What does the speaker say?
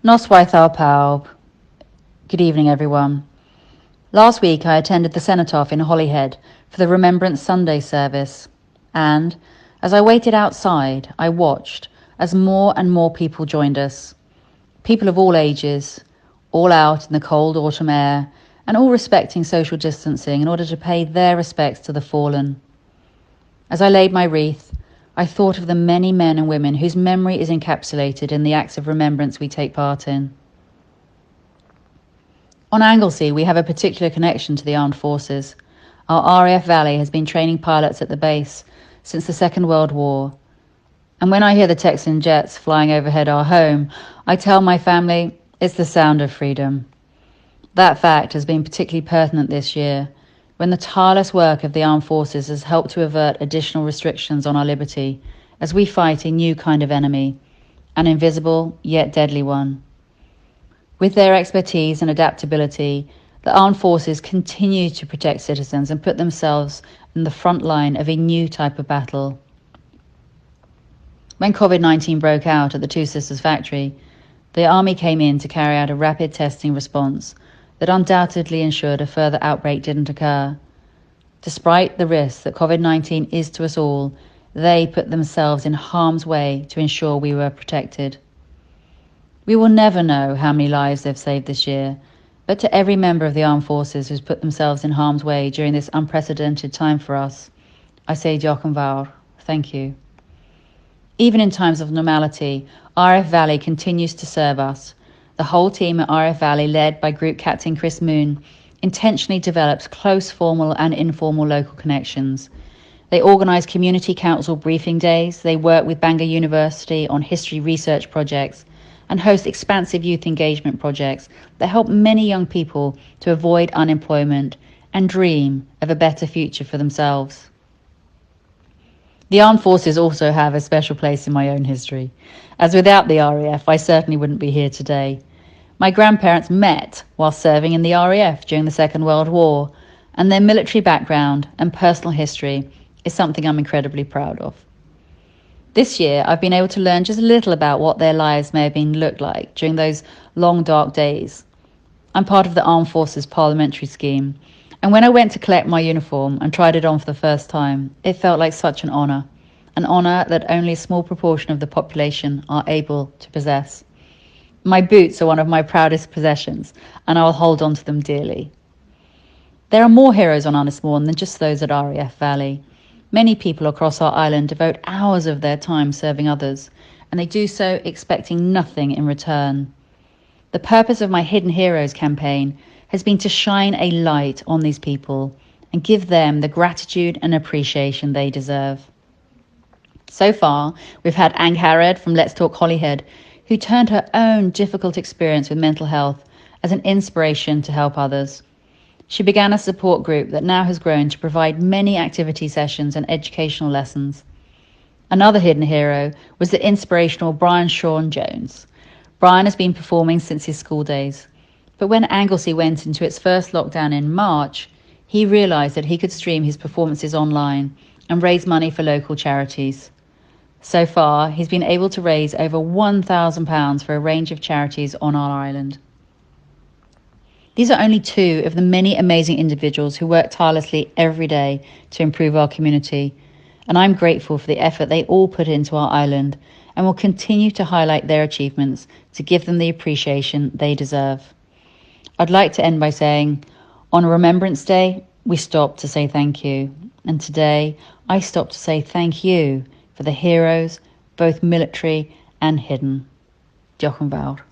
Noswaith pawb. Good evening, everyone. Last week I attended the cenotaph in Holyhead for the Remembrance Sunday service, and as I waited outside, I watched as more and more people joined us. People of all ages, all out in the cold autumn air, and all respecting social distancing in order to pay their respects to the fallen. As I laid my wreath, I thought of the many men and women whose memory is encapsulated in the acts of remembrance we take part in. On Anglesey, we have a particular connection to the armed forces. Our RAF Valley has been training pilots at the base since the Second World War. And when I hear the Texan jets flying overhead our home, I tell my family it's the sound of freedom. That fact has been particularly pertinent this year, when the tireless work of the armed forces has helped to avert additional restrictions on our liberty as we fight a new kind of enemy, an invisible yet deadly one. With their expertise and adaptability, the armed forces continue to protect citizens and put themselves in the front line of a new type of battle. When COVID-19 broke out at the Two Sisters factory, the Army came in to carry out a rapid testing response that undoubtedly ensured a further outbreak didn't occur. Despite the risk that COVID-19 is to us all, they put themselves in harm's way to ensure we were protected. We will never know how many lives they've saved this year, but to every member of the armed forces who's put themselves in harm's way during this unprecedented time for us, I say diolch yn fawr, thank you. Even in times of normality, RF Valley continues to serve us. The whole team at RF Valley, led by Group Captain Chris Moon, intentionally develops close formal and informal local connections. They organise community council briefing days, they work with Bangor University on history research projects, and host expansive youth engagement projects that help many young people to avoid unemployment and dream of a better future for themselves. The armed forces also have a special place in my own history, as without the RAF I certainly wouldn't be here today. My grandparents met while serving in the RAF during the Second World War, and their military background and personal history is something I'm incredibly proud of. This year, I've been able to learn just a little about what their lives may have been looked like during those long, dark days. I'm part of the Armed Forces Parliamentary Scheme, and when I went to collect my uniform and tried it on for the first time, it felt like such an honour that only a small proportion of the population are able to possess. My boots are one of my proudest possessions, and I will hold on to them dearly. There are more heroes on Ynys than just those at RAF Valley. Many people across our island devote hours of their time serving others, and they do so expecting nothing in return. The purpose of my Hidden Heroes campaign has been to shine a light on these people and give them the gratitude and appreciation they deserve. So far, we've had Ang Harrod from Let's Talk Holyhead, who turned her own difficult experience with mental health as an inspiration to help others. She began a support group that now has grown to provide many activity sessions and educational lessons. Another hidden hero was the inspirational Brian Sean Jones. Brian has been performing since his school days, but when Anglesey went into its first lockdown in March, he realised that he could stream his performances online and raise money for local charities. So far, he's been able to raise over £1,000 for a range of charities on our island. These are only two of the many amazing individuals who work tirelessly every day to improve our community, and I'm grateful for the effort they all put into our island and will continue to highlight their achievements to give them the appreciation they deserve. I'd like to end by saying, on Remembrance Day, we stop to say thank you, and today I stop to say thank you for the heroes, both military and hidden. Diolch yn fawr.